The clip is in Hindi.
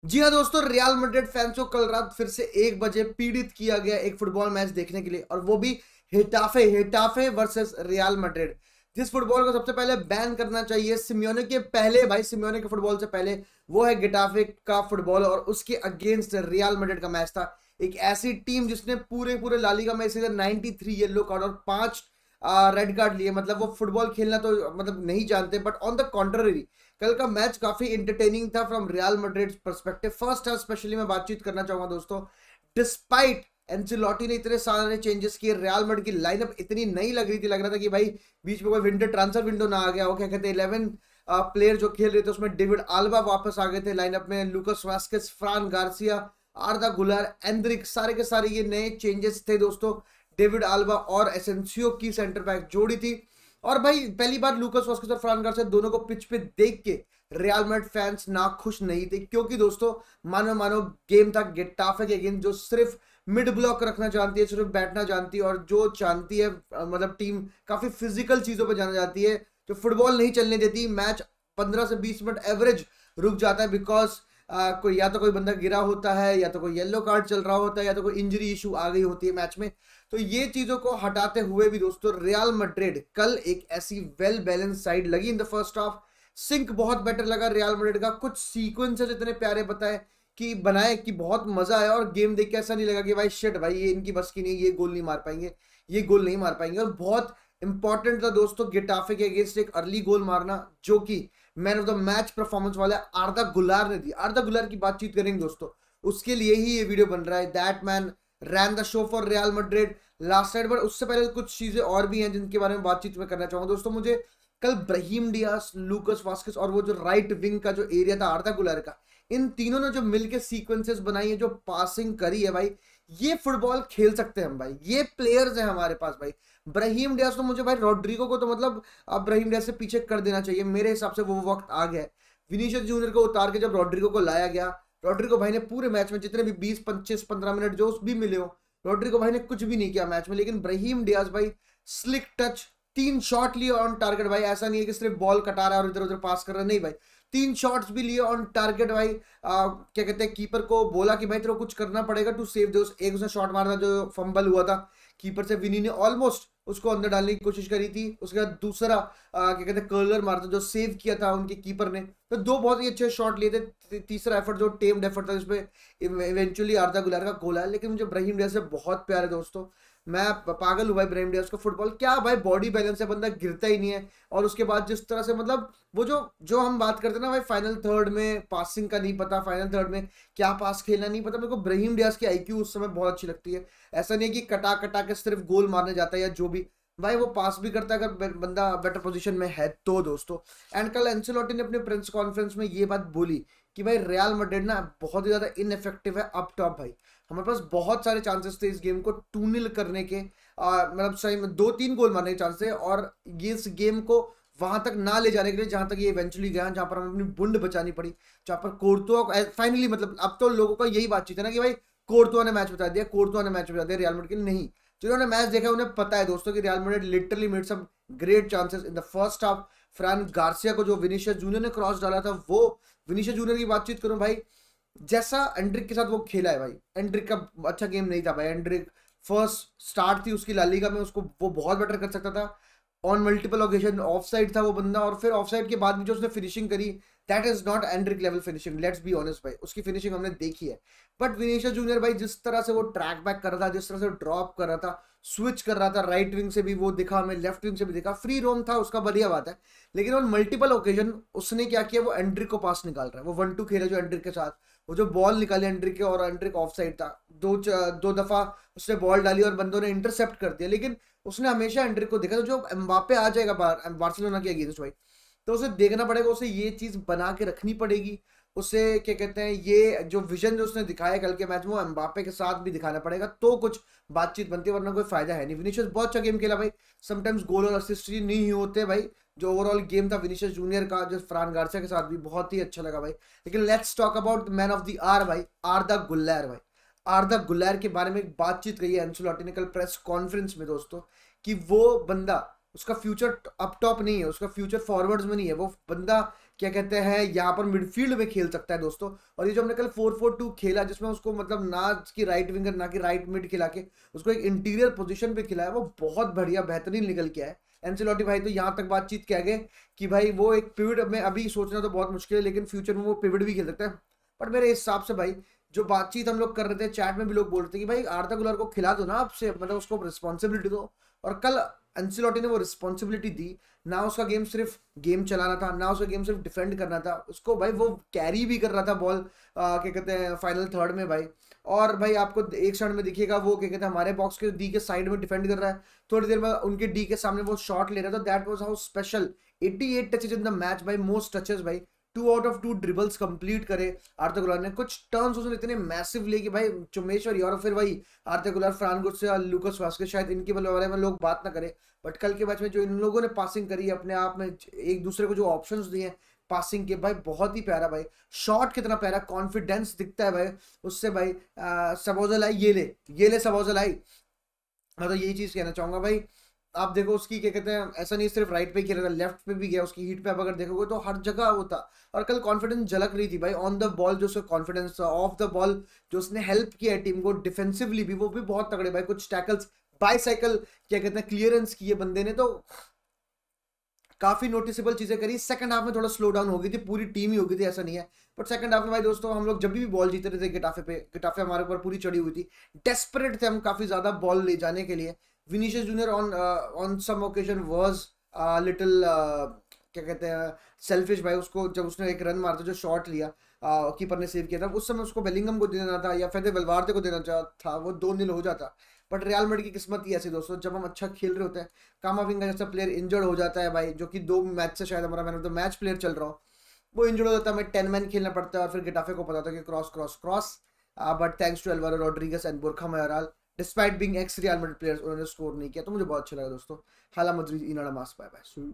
जी हाँ दोस्तों, रियल मैड्रिड फैंस को कल रात फिर से 1 बजे पीड़ित किया गया एक फुटबॉल मैच देखने के लिए, और वो भी हेटाफे हेटाफे वर्सेस रियल मैड्रिड। जिस फुटबॉल को सबसे पहले बैन करना चाहिए सिमियोने के पहले, भाई सिमियोने के फुटबॉल से पहले, वो है गेटाफे का फुटबॉल, और उसके अगेंस्ट रियल मैड्रिड का मैच था। एक ऐसी टीम जिसने पूरे पूरे लालीगा में इसी 93 येलो कार्ड और 5 रेड कार्ड लिए, मतलब वो फुटबॉल खेलना तो मतलब नहीं जानते। बट ऑन द कॉन्ट्ररी, कल का मैच काफी इंटरटेनिंग था from real Madrid perspective. First half specially मैं बातचीत करना चाहूंगा दोस्तों। डिस्पाइट एंसेलोटी ने इतने सारे चेंजेस किए, रियल मैड्रिड की लाइनअप इतनी नई लग रही थी, लग रहा था कि भाई बीच में कोई विंटर ट्रांसफर विंडो ना आ गया हो। क्या कहते हैं 11 प्लेयर जो खेल रहे थे उसमें डेविड आल्बा वापस आ गए थे लाइनअप में, लूकास वास्केस, फ्रान गार्सिया, आर्दा गुलर, एंड्रिक, सारे के सारे ये नए चेंजेस थे दोस्तों। डेविड आल्बा और एसेंसियो की सेंटर बैक जोड़ी थी। और भाई पहली बार लूकास वास्केस और फ्रान गार्सिया दोनों को पिच पे देख के रियल मैड्रिड फैंस ना खुश नहीं थे, क्योंकि दोस्तों मानो मानो गेम था गेटाफे के अगेंस्ट, जो सिर्फ मिड ब्लॉक रखना जानती है, सिर्फ बैठना जानती है, और जो जानती है मतलब टीम काफी फिजिकल चीजों पर जाना जाती है, जो फुटबॉल नहीं चलने देती। मैच 15 से 20 मिनट एवरेज रुक जाता है, बिकॉज कोई या तो कोई बंदा गिरा होता है, या तो कोई येलो कार्ड चल रहा होता है, या तो कोई इंजरी इशू आ गई होती है मैच में। तो ये चीजों को हटाते हुए भी दोस्तों रियल मैड्रिड कल एक ऐसी वेल बैलेंस साइड लगी in the first half. Sync बहुत बेटर लगा रियल मैड्रिड का, कुछ सीक्वेंसेस इतने प्यारे बताए कि बनाए कि बहुत मजा आया, और गेम देख के ऐसा नहीं लगा कि भाई शिट भाई ये इनकी बस की नहीं, ये गोल नहीं मार पाएंगे, ये गोल नहीं मार पाएंगे। और बहुत इंपॉर्टेंट था दोस्तों गेटाफे के अगेंस्ट एक अर्ली गोल मारना, जो कि man of the match performance वाले आर्दा गुलार ने दी। आर्दा गुलार की बातचीत करेंगे दोस्तों, उसके लिए ही ये वीडियो बन रहा है। That man rain the show for real Madrid last side. But उससे पहले कुछ चीजें और भी हैं जिनके बारे में बातचीत में करना चाहूंगा दोस्तों। मुझे कल ब्राहीम डियास, लूकास वास्केस और वो जो राइट विंग का जो एरिया था आर्दा गुलर का, इन तीनों ने जो मिलके सीक्वेंसेस बनाई है, जो पासिंग करी है भाई, ये फुटबॉल खेल सकते हैं हम भाई, ये प्लेयर्स हैं हमारे पास भाई। ब्राहीम डियास तो मुझे भाई रॉड्रिगो को तो मतलब अब ब्राहीम डियास से पीछे कर देना चाहिए, मेरे हिसाब से वो वक्त आ गया है। विनीशियस जूनियर को उतार के जब रॉड्रिगो को लाया गया, रॉड्रिगो भाई ने पूरे मैच में जितने भी 20 25 15 मिनट जो भी मिले हो, रॉड्रिगो भाई ने कुछ भी नहीं किया मैच में। लेकिन ब्राहीम डियास भाई स्लिक टच, 3 शॉट लिए ऑन टारगेट भाई, ऐसा नहीं है कि सिर्फ बॉल कटा रहा है और इधर उधर पास कर रहा है, नहीं भाई, 3 शॉट्स भी लिए ऑन टारगेट भाई। क्या कहते हैं कीपर को बोला कि भाई तेरे को कुछ करना पड़ेगा टू सेव दो। एक उसने शॉट मारा था जो फंबल हुआ था कीपर से, विनी ने ऑलमोस्ट उसको अंदर डालने की कोशिश करी थी। उसके बाद दूसरा क्या कहते हैं कर्लर मारा था जो सेव किया था उनके कीपर ने। तो 2 बहुत ही अच्छे शॉट लिए थे। तीसरा एफर्ट जो टेम्ड एफर्ट था जिसमें इवेंचुअली आर्दा गुलर का गोल आया। लेकिन मुझे ब्राहीम डियास से बहुत प्यार है दोस्तों, मैं पागल हूँ भाई ब्राहीम डियास का फुटबॉल। क्या भाई बॉडी बैलेंस है, बंदा गिरता ही नहीं है। और उसके बाद जिस तरह से मतलब वो जो जो हम बात करते हैं ना भाई, फाइनल थर्ड में पासिंग का नहीं पता, फाइनल थर्ड में क्या पास खेलना नहीं पता, मेरे को ब्राहीम डियास की आईक्यू उस समय बहुत अच्छी लगती है। ऐसा नहीं है कि कटा कटा के सिर्फ गोल मारने जाता है या जो भी, भाई वो पास भी करता है अगर बंदा बेटर पोजीशन में है तो दोस्तों। एंड कल एंसेलोटी ने अपने प्रेस कॉन्फ्रेंस में ये बात बोली कि भाई रियल मैड्रिड ना बहुत ही ज्यादा इनइफेक्टिव है अप टॉप भाई। हमारे पास बहुत सारे चांसेस थे इस गेम को 2-0 करने के, मतलब सही में 2-3 गोल मारने के चांस थे, और ये इस गेम को वहां तक ना ले जाने के लिए जहां तक ये इवेंचुअली गया, जहां पर हमें अपनी बुंड बचानी पड़ी, जहां पर कोर्तुआ फाइनली, मतलब अब तो लोगों का यही बातचीत है ना कि भाई कोर्तुआ ने मैच बता दिया, कोर्तुआ ने मैच बता दिया रियल मैड्रिड के लिए। नहीं, जिन्होंने मैच देखा उन्हें पता है दोस्तों कि real Madrid literally made some great chances in the first half. Fran Garcia को जो विनीशियस जूनियर ने क्रॉस डाला था, वो विनीशियस जूनियर की बातचीत करूं भाई, जैसा एंड्रिक के साथ वो खेला है भाई, एंड्रिक का अच्छा गेम नहीं था भाई। एंड्रिक फर्स्ट स्टार्ट थी उसकी लालीगा में, उसको वो बहुत बेटर कर सकता था। On multiple occasion of side था वो बंदा, और फिर ऑफ साइड के बाद भी जो उसने फिनिशिंग करी, that is not Anrich level finishing, let's be honest भाई, उसकी फिनिशिंग हमने देखी है। बट विनीशियस जूनियर भाई जिस तरह से वो ट्रैक बैक कर रहा था, जिस तरह से ड्रॉप कर रहा था, स्विच कर रहा था, राइट विंग से भी वो दिखा हमें, लेफ्ट विंग से भी दिखा, फ्री रोम था उसका, बढ़िया बात है। लेकिन ऑन मल्टीपल ओकेजन उसने क्या किया, वो एंड्रिक को पास निकाल रहा है, वो 1-2 खेला जो एंड्रिक के साथ, वो जो बॉल निकाली एंड्रिक के, और एंड्रिक ऑफ साइड था, दो दफा उसने बॉल डाली और बंदों ने इंटरसेप्ट कर दिया। लेकिन उसने हमेशा एंड्रिक को देखा, तो जो एम्बापे आ जाएगा बार्सिलोना के अगेंस्ट भाई, तो उसे देखना पड़ेगा, उसे ये चीज बना के रखनी पड़ेगी। उसे क्या कहते हैं, ये जो विजन जो उसने दिखाया कल के मैच में, वो एम्बापे के साथ भी दिखाना पड़ेगा, तो कुछ बातचीत बनती है, वरना कोई फायदा है नहीं। विनीशियस बहुत अच्छा गेम खेला भाई, समटाइम्स गोल और असिस्ट नहीं होते भाई। जो ओवरऑल गेम था विनीशियस जूनियर का, जो फ्रान गार्सिया के साथ भी बहुत ही अच्छा लगा भाई। लेकिन let's talk about man of the hour भाई, आर्दा गुलर भाई। आर्दा गुलर के बारे में एक बातचीत कही है एंसेलोटी ने कल प्रेस कॉन्फ्रेंस में दोस्तों, कि वो बंदा उसका फ्यूचर अप टॉप नहीं है, उसका फ्यूचर फॉरवर्ड्स में नहीं है। वो बंदा क्या कहते हैं यहाँ पर मिडफील्ड में खेल सकता है दोस्तों। और ये जो हमने कल 4-4-2 खेला, जिसमें उसको मतलब ना की राइट विंगर ना कि राइट मिड खिला के उसको एक इंटीरियर पोजीशन पे खिलाया, वो बहुत बढ़िया बेहतरीन निकल के है। एंसेलोटी भाई तो यहाँ तक बातचीत किया गया कि भाई वो एक पिवट में अभी सोचना तो बहुत मुश्किल है, लेकिन फ्यूचर में वो पिवट भी खेल सकता है। पर मेरे हिसाब से भाई जो बातचीत हम लोग कर रहे थे, चैट में भी लोग बोल रहे थे कि भाई आर्दा गुलर को खिला दो ना आपसे, मतलब उसको रिस्पॉन्सिबिलिटी दो। और कल एंसेलोटी ने वो रिस्पॉन्सिबिलिटी दी। ना उसका गेम सिर्फ गेम चलाना था, ना उसका गेम सिर्फ डिफेंड करना था, उसको भाई वो कैरी भी कर रहा था बॉल क्या कहते हैं फाइनल थर्ड में भाई। और भाई आपको एक क्षण में दिखिएगा वो क्या कहते हैं हमारे बॉक्स के डी के साइड में डिफेंड कर रहा है, थोड़ी देर में उनके डी के सामने वो शॉट ले रहा था। That was how special. 88 touches in the match भाई, मोस्ट टचेज भाई, 2 आउट ऑफ 2 ड्रिबल्स कंप्लीट करे आर्दा गुलर ने। कुछ टर्न्स उसने इतने मैसिव लिए कि भाई चुमेश्वर और फिर वही आर्दा गुलर, फ्रान गुर्से और लूकास वास्केस, शायद इनके बारे में लोग बात ना करें, बट कल के मैच में जो इन लोगों ने पासिंग करी अपने आप में, एक दूसरे को जो ऑप्शंस दिए पासिंग के, भाई बहुत ही प्यारा भाई। शॉट कितना प्यारा, कॉन्फिडेंस दिखता है भाई उससे भाई। सबोज़लाई ये ले सबोज़लाई। मैं तो यही चीज कहना चाहूंगा भाई। आप देखो उसकी क्या कहते हैं, ऐसा नहीं सिर्फ राइट पे खेल रहा था, लेफ्ट पे भी गया, उसकी हीट पे आप अगर देखोगे तो हर जगह वो था। और कल कॉन्फिडेंस झलक रही थी भाई। ऑन द बॉल जो उसका कॉन्फिडेंस था, ऑफ द बॉल जो उसने हेल्प किया है टीम को डिफेंसिवली भी, वो भी बहुत तगड़े भाई। कुछ टैकल्स, बाईसाइकिल क्या कहते हैं क्लियरेंस किए बंदे ने, तो काफी नोटिसेबल चीजें करी। सेकंड हाफ में थोड़ा स्लो डाउन हो गई थी, पूरी टीम ही हो गई थी ऐसा नहीं है, बट सेकंड हाफ में भाई दोस्तों हम लोग जब भी बॉल जीते रहे थे गेटाफे पे, गेटाफे हमारे ऊपर पूरी चढ़ी हुई थी, डेस्परेट थे हम काफी ज्यादा बॉल ले जाने के लिए। Vinicius junior on some occasion was little क्या कहते हैं सेल्फिश भाई। उसको जब उसने एक रन मारता जो शॉट लिया, कीपर ने सेव किया था, उस समय उसको बेलिंगम को देना था या फेदे वेलवार्दे को देना था, वो 2-0 हो जाता। बट रियल मैड्रिड की किस्मत ही ऐसी दोस्तों, जब हम अच्छा खेल रहे होते हैं, कामाविंगा जैसा प्लेयर इंजर्ड हो जाता है भाई, जो कि 2 मैच से शायद हमारा man of the match player चल रहा हो, वो इंजर्ड हो जाता है, हमें 10 मैन खेलना पड़ता है। और फिर गेटाफे को पता था कि cross cross cross, but thanks to Alvaro Rodriguez and Borja Mayoral, despite being ex Real Madrid players, उन्होंने स्कोर नहीं किया। तो मुझे बहुत अच्छा लगा दोस्तों। हाला मद्रिद इनाडा मास, बाय बाय।